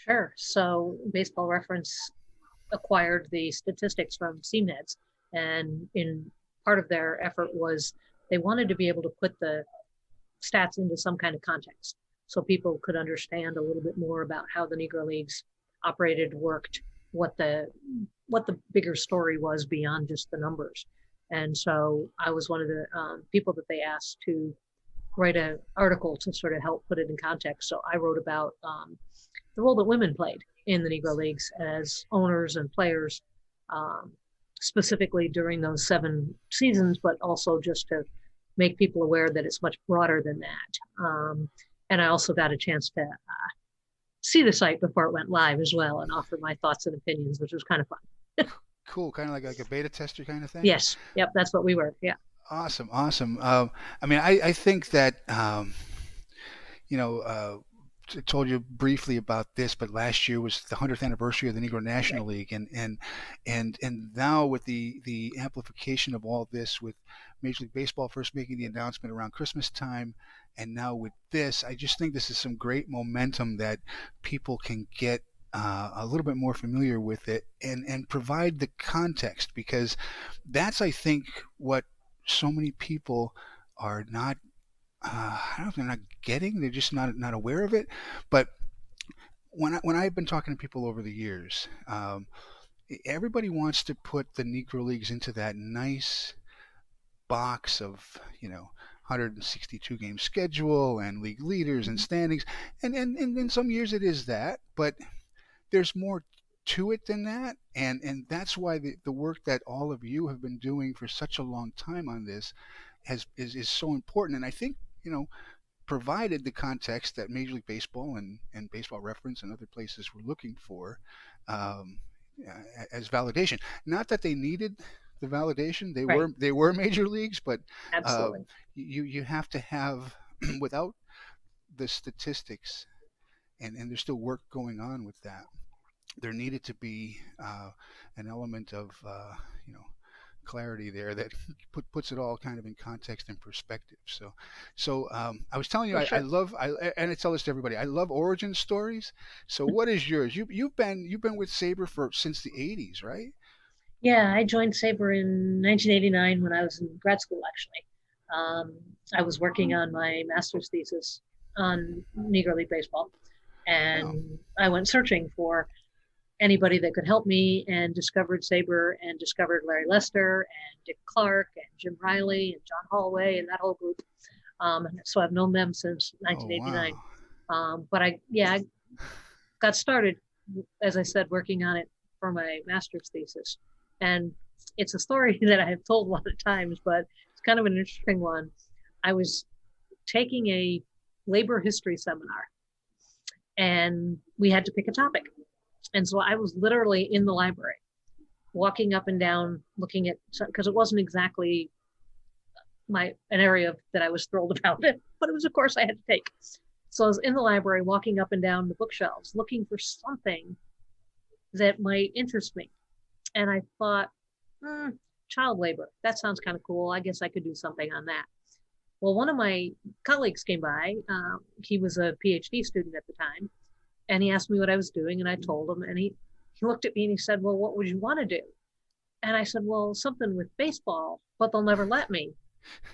Sure. So Baseball Reference acquired the statistics from CMEDS, and in part of their effort was they wanted to be able to put the stats into some kind of context so people could understand a little bit more about how the Negro Leagues operated, worked, what the what the bigger story was beyond just the numbers. And so I was one of the people that they asked to write an article to sort of help put it in context. So I wrote about the role that women played in the Negro Leagues as owners and players, um, specifically during those 7 seasons, but also just to make people aware that it's much broader than that. And I also got a chance to see the site before it went live as well and offer my thoughts and opinions, which was kind of fun. Cool, kind of like a beta tester kind of thing. Yes, yep, that's what we were. Yeah, Awesome, awesome. I mean, I think that you know, I told you briefly about this, but last year was the 100th anniversary of the Negro right. National League, and now with the amplification of all this, with Major League Baseball first making the announcement around Christmas time, and now with this, I just think this is some great momentum that people can get a little bit more familiar with it and provide the context, because that's, I think, what so many people are not I don't know if they're not getting, they're just not aware of it. But when I've been talking to people over the years, everybody wants to put the Negro Leagues into that nice box of 162 game schedule and league leaders and Mhm. standings, and in some years it is that, but there's more to it than that, and that's why the work that all of you have been doing for such a long time on this is so important. And I think, provided the context that Major League Baseball and Baseball Reference and other places were looking for, um, as validation. Not that they needed the validation; Right, they were major leagues, but uh, absolutely. you have to have without the statistics, and there's still work going on with that. There needed to be an element of you know clarity there that puts it all kind of in context and perspective. So I was telling you, For I sure. love, and I tell this to everybody, I love origin stories. So what is yours? You've been with Saber for since the '80s, right? Yeah, I joined Sabre in 1989 when I was in grad school, actually. Um, I was working on my master's thesis on Negro League Baseball, Oh, and I went searching for anybody that could help me and discovered Sabre and discovered Larry Lester and Dick Clark and Jim Riley and John Holloway and that whole group. So I've known them since oh 1989. wow. I got started, as I said, working on it for my master's thesis. And it's a story that I have told a lot of times, but it's kind of an interesting one. I was taking a labor history seminar and we had to pick a topic. And so I was literally in the library, walking up and down, looking at, because it wasn't exactly an area that I was thrilled about, but it was a course I had to take. So I was in the library, walking up and down the bookshelves, looking for something that might interest me. And I thought, hmm, child labor, that sounds kind of cool. I guess I could do something on that. Well, one of my colleagues came by. He was a PhD student at the time, and he asked me what I was doing, and I told him, and he looked at me and he said, "Well, what would you want to do?" And I said, "Well, something with baseball, but they'll never let me."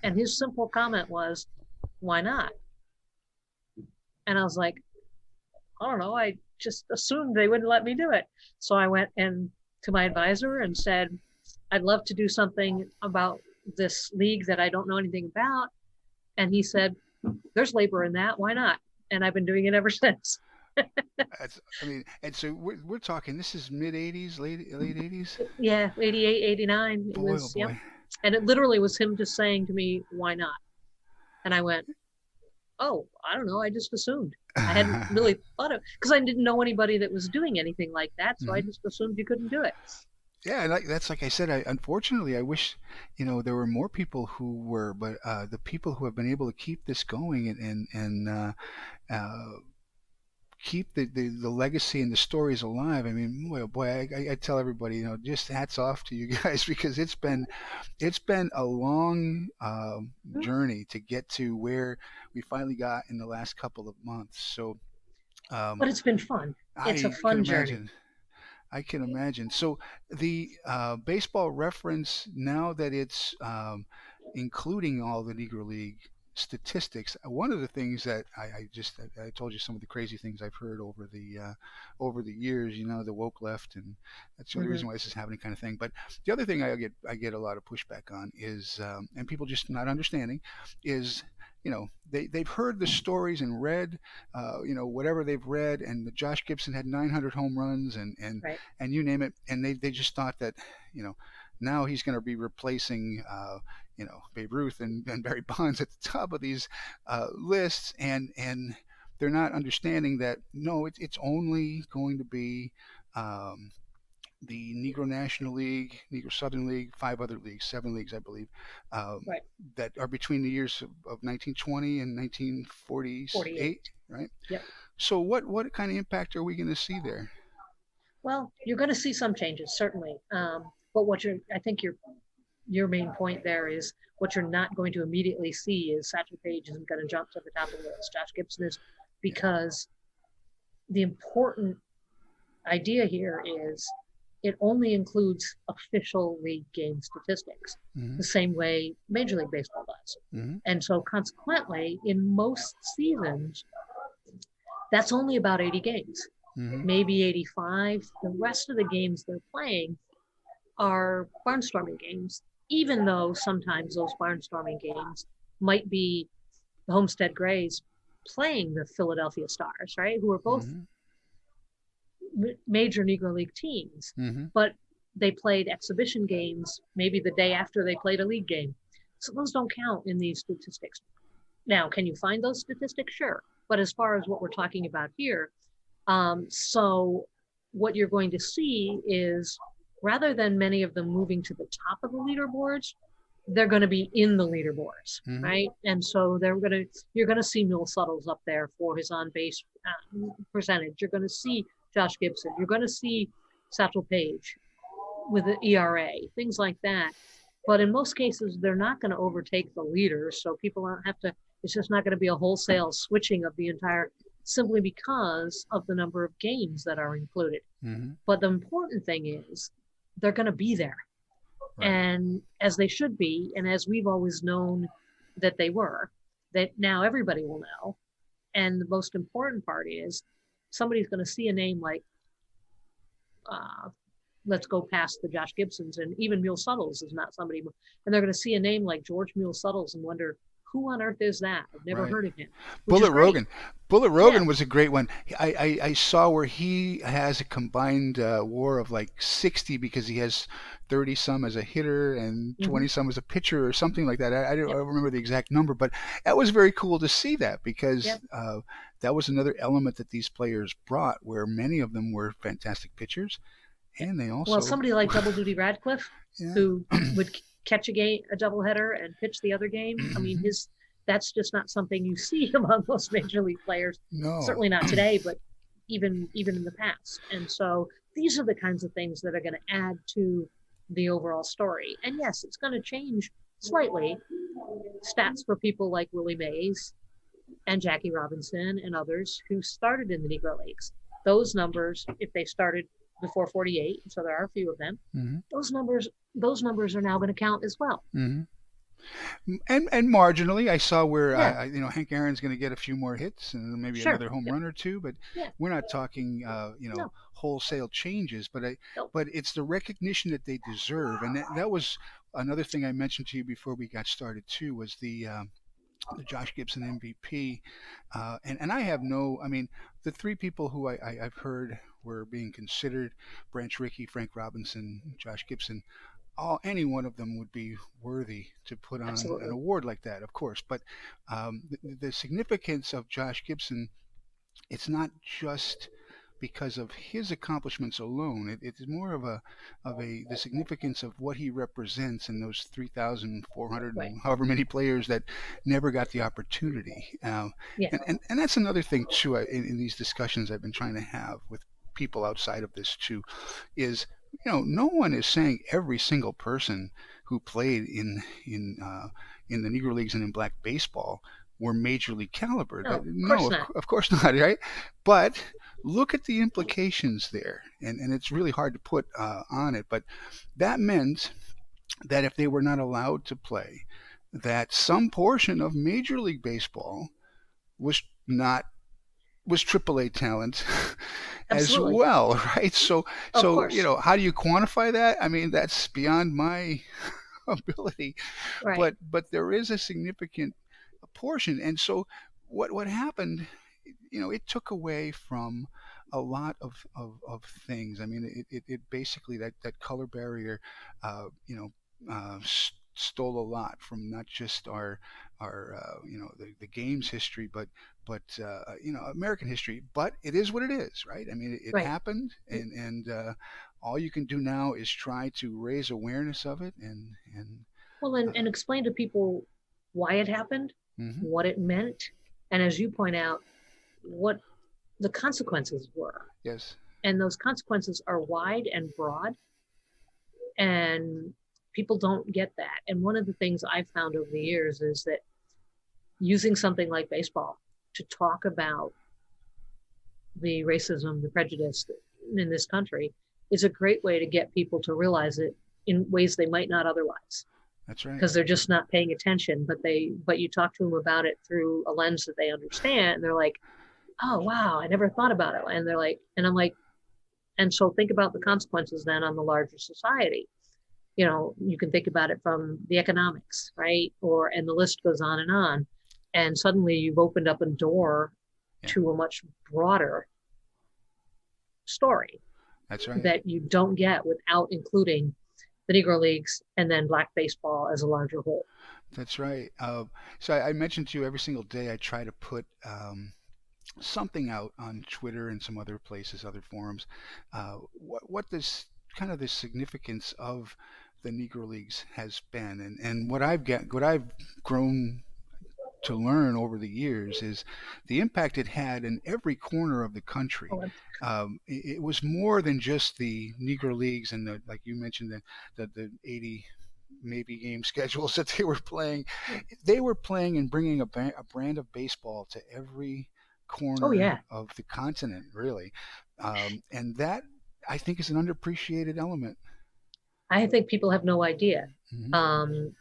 And his simple comment was, "Why not?" And I was like, "I don't know. I just assumed they wouldn't let me do it." So I went and to my advisor and said, "I'd love to do something about this league that I don't know anything about." And he said, "There's labor in that. Why not?" And I've been doing it ever since. I mean, and so we're talking. This is mid '80s, late '80s. Yeah, 88, 89. It Boy, oh was, yep. boy. And it literally was him just saying to me, "Why not?" And I went, "Oh, I don't know. I just assumed." I hadn't really thought of, because I didn't know anybody that was doing anything like that. So I Mhm. just assumed you couldn't do it. Yeah, and that's like I said. Unfortunately, I wish there were more people who were, but the people who have been able to keep this going and keep the legacy and the stories alive. I mean, boy, oh boy, I tell everybody, just hats off to you guys because it's been a long journey to get to where we finally got in the last couple of months. So Um, But it's been fun. It's a I can fun journey. imagine. I can imagine. So the baseball reference, now that it's including all the Negro League statistics, one of the things that I told you some of the crazy things I've heard over the years. You know, the woke left, and that's the only Hmm. reason why this is happening, kind of thing. But the other thing I get a lot of pushback on is, and people just not understanding, is they've heard the stories and read whatever they've read, and the Josh Gibson had 900 home runs, Right. and you name it, and they just thought that you know now he's going to be replacing Babe Ruth and Barry Bonds at the top of these lists, and they're not understanding that no, it's only going to be um, the Negro National League, Negro Southern League, five other leagues, seven leagues, I believe, um, Right. that are between the years of 1920 and 1948, 48. right? Yep. So what kind of impact are we going to see there? Well, you're going to see some changes, certainly. But I think your main point there is what you're not going to immediately see is Satchel Paige isn't going to jump to the top of the list. Josh Gibson is, Yeah. because the important idea here is it only includes official league game statistics, Mm-hmm. the same way Major League Baseball does. Mm-hmm. And so, consequently, in most seasons, that's only about 80 games, Mm-hmm. maybe 85. The rest of the games they're playing are barnstorming games, even though sometimes those barnstorming games might be the Homestead Grays playing the Philadelphia Stars, right? Who are both Mm-hmm. major Negro League teams, Mm-hmm. but they played exhibition games maybe the day after they played a league game. So those don't count in these statistics. Now, can you find those statistics? Sure. But as far as what we're talking about here, so what you're going to see is rather than many of them moving to the top of the leaderboards, they're going to be in the leaderboards, Mm-hmm. right? And so you're going to see Mule Suttles up there for his on base percentage. You're going to see Josh Gibson. You're going to see Satchel Paige with the ERA, things like that. But in most cases, they're not going to overtake the leaders. So people don't have to, it's just not going to be a wholesale switching of the entire, simply because of the number of games that are included. Mm-hmm. But the important thing is they're going to be there. Right. And as they should be, and as we've always known that they were, that now everybody will know. And the most important part is somebody's going to see a name like, uh, let's go past the Josh Gibsons, and even Mule Suttles is not somebody, and they're going to see a name like George Mule Suttles and wonder, who on earth is that? I've never Right. heard of him, which is Bullet great. Rogan. Bullet Yeah. Rogan was a great one. I saw where he has a combined WAR of like 60 because he has 30 some as a hitter and Mm-hmm. 20 some as a pitcher or something like that. I Yep. don't remember the exact number, but that was very cool to see that because Yep. that was another element that these players brought, where many of them were fantastic pitchers, Yep. and they Well, also, somebody like Double Duty Radcliffe, yeah. who would catch a doubleheader and pitch the other game. I mean, that's just not something you see among most major league players. No. Certainly not today, but even in the past. And so these are the kinds of things that are going to add to the overall story. And yes, it's going to change slightly stats for people like Willie Mays and Jackie Robinson and others who started in the Negro Leagues. Those numbers, if they started before 48, so there are a few of them, Mm-hmm. those numbers are now going to count as well. Mm-hmm. And marginally, I saw where Yeah, Hank Aaron's going to get a few more hits and maybe sure. another home Yep. run or two, but Yeah. we're not talking No. wholesale changes. Nope. But it's the recognition that they deserve, and that was another thing I mentioned to you before we got started too, was the Josh Gibson MVP, and I have no, I mean, the three people who I've heard were being considered: Branch Rickey, Frank Robinson, Josh Gibson. Any one of them would be worthy to put on an Absolutely. award like that, of course. But the significance of Josh Gibson, it's not just because of his accomplishments alone. It's more of the significance of what he represents in those 3,400 Right. and however many players that never got the opportunity. Yeah. And that's another thing too, in these discussions I've been trying to have with people outside of this too, is no one is saying every single person who played in the Negro Leagues and in black baseball were major league caliber. No, of No, course not. of course not, right? But look at the implications there, and it's really hard to put on it. But that meant that if they were not allowed to play, that some portion of Major League Baseball was not was AAA talent as Absolutely. well, right? Of So course. how do you quantify that? I mean, that's beyond my ability, Right. but there is a significant portion, and so what happened? It took away from a lot of things. I mean, it basically that color barrier, uh, you know, stole a lot from not just our the game's history, but American history. But it is what it is, right? I mean, it Right. happened, and all you can do now is try to raise awareness of it, and Well, and explain to people why it happened, mhm. what it meant, and as you point out, what the consequences were. Yes, And those consequences are wide and broad, and people don't get that. And one of the things I've found over the years is that using something like baseball to talk about the racism, the prejudice in this country is a great way to get people to realize it in ways they might not otherwise that's right. because they're just not paying attention. But you talk to them about it through a lens that they understand, and they're like, oh wow, I never thought about it. And they're like, and I'm like, and so think about the consequences then on the larger society. You can think about it from the economics, right? And the list goes on and on. And suddenly you've opened up a door Yeah, to a much broader story that's right. that you don't get without including the Negro Leagues and then Black baseball as a larger whole. That's right. So I mentioned to you every single day I try to put something out on Twitter and some other places, other forums. What this kind of the significance of the Negro Leagues has been, and what I've grown to learn over the years is the impact it had in every corner of the country. Oh, It was more than just the Negro Leagues and like you mentioned, the 80 maybe game schedules that they were playing. They were playing and bringing a brand of baseball to every oh corner yeah. of the continent, really. And that, I think, is an underappreciated element. I think people have no idea, Hmm. um,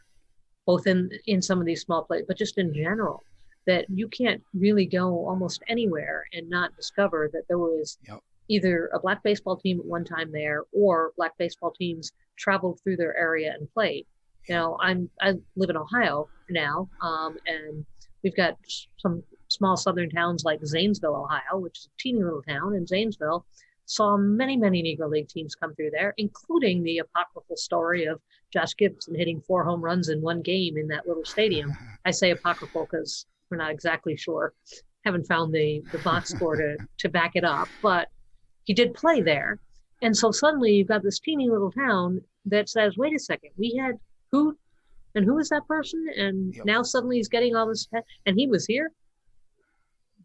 both in some of these small places, but just in general, that you can't really go almost anywhere and not discover that there was Yep. either a Black baseball team at one time there or Black baseball teams traveled through their area and played. Yep. I live in Ohio now, and we've got some small southern towns like Zanesville, Ohio, which is a teeny little town, and Zanesville saw many Negro League teams come through there, including the apocryphal story of Josh Gibson hitting 4 home runs in one game in that little stadium. I say apocryphal because we're not exactly sure. Haven't found the box score to back it up, but he did play there. And so suddenly you've got this teeny little town that says, wait a second, we had who and who is that person? And Yep. now suddenly he's getting all this, and he was here.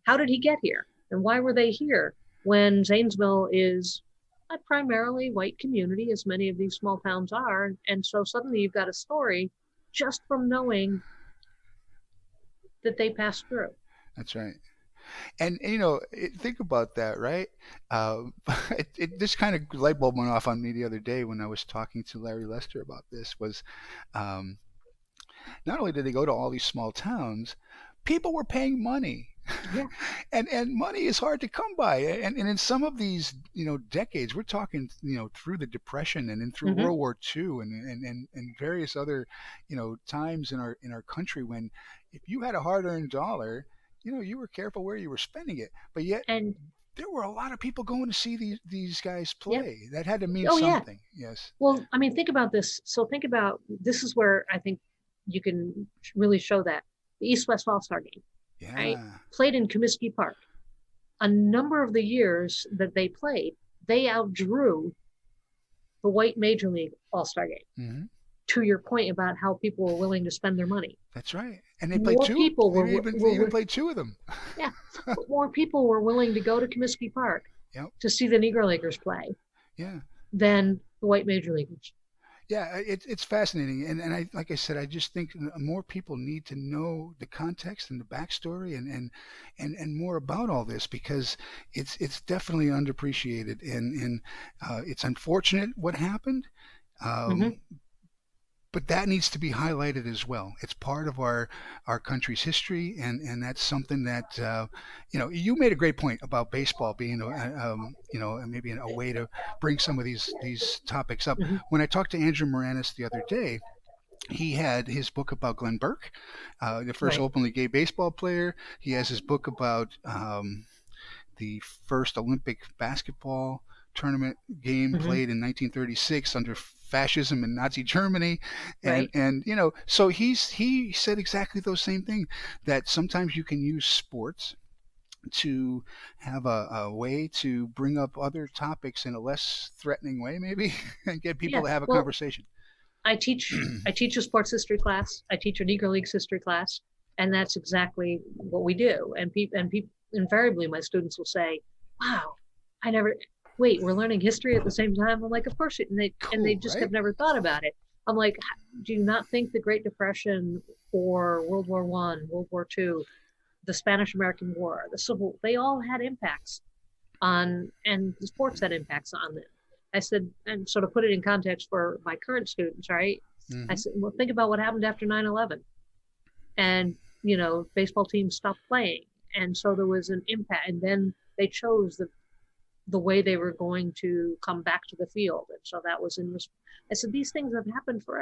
How did he get here? And why were they here when Zanesville is a primarily white community, as many of these small towns are? And so suddenly you've got a story just from knowing that they passed through. That's right. And think about that, right? Uh, this kind of light bulb went off on me the other day when I was talking to Larry Lester about this. Was um, not only did they go to all these small towns, people were paying money. Yeah. And money is hard to come by, and in some of these decades, we're talking through the Depression and then through Mm-hmm. World War II and various other times in our country, when if you had a hard-earned dollar, you were careful where you were spending it, but yet And there were a lot of people going to see these guys yeah. play. That had to mean Oh, yeah. something. Yes. Well, I mean, think about this. So think about this is where I think you can really show that the East West All Star game, right? Yeah. Played in Comiskey Park. A number of the years that they played, they outdrew the white Major League All Star game. Hmm. To your point about how people were willing to spend their money, That's right. And they played more two. people They even played two of them. yeah, more people were willing to go to Comiskey Park Yep. to see the Negro Leaguers play Yeah. than the white Major Leaguers. Yeah, it's fascinating, and I like I said, I just think more people need to know the context and the backstory and more about all this because it's definitely underappreciated and it's unfortunate what happened, Hmm. um, but that needs to be highlighted as well. It's part of our country's history, and that's something that you made a great point about baseball being maybe a way to bring some of these topics up. Hmm. When I talked to Andrew Moranis the other day, he had his book about Glenn Burke, the first Right. openly gay baseball player. He has his book about the first Olympic basketball tournament game Hmm. played in 1936 under fascism in Nazi Germany, Right. and so he said exactly those same thing, that sometimes you can use sports to have a way to bring up other topics in a less threatening way, maybe, and get people Yeah. to have a Well, conversation. I teach a sports history class. I teach a Negro Leagues history class, and that's exactly what we do. And people invariably, my students will say, "Wow, I never wait. We're learning history at the same time." I'm like, "Of course," and they Cool, just right? have never thought about it. I'm like, "Do you not think the Great Depression or World War I, World War II, the Spanish American War, the Civil, they all had impacts on, and the sports had impacts on them." I said, and sort of put it in context for my current students, right? I Hmm. said, well, think about what happened after 9/11. And, baseball teams stopped playing. And so there was an impact. And then they chose the way they were going to come back to the field. And so that was in this. I said, these things have happened forever.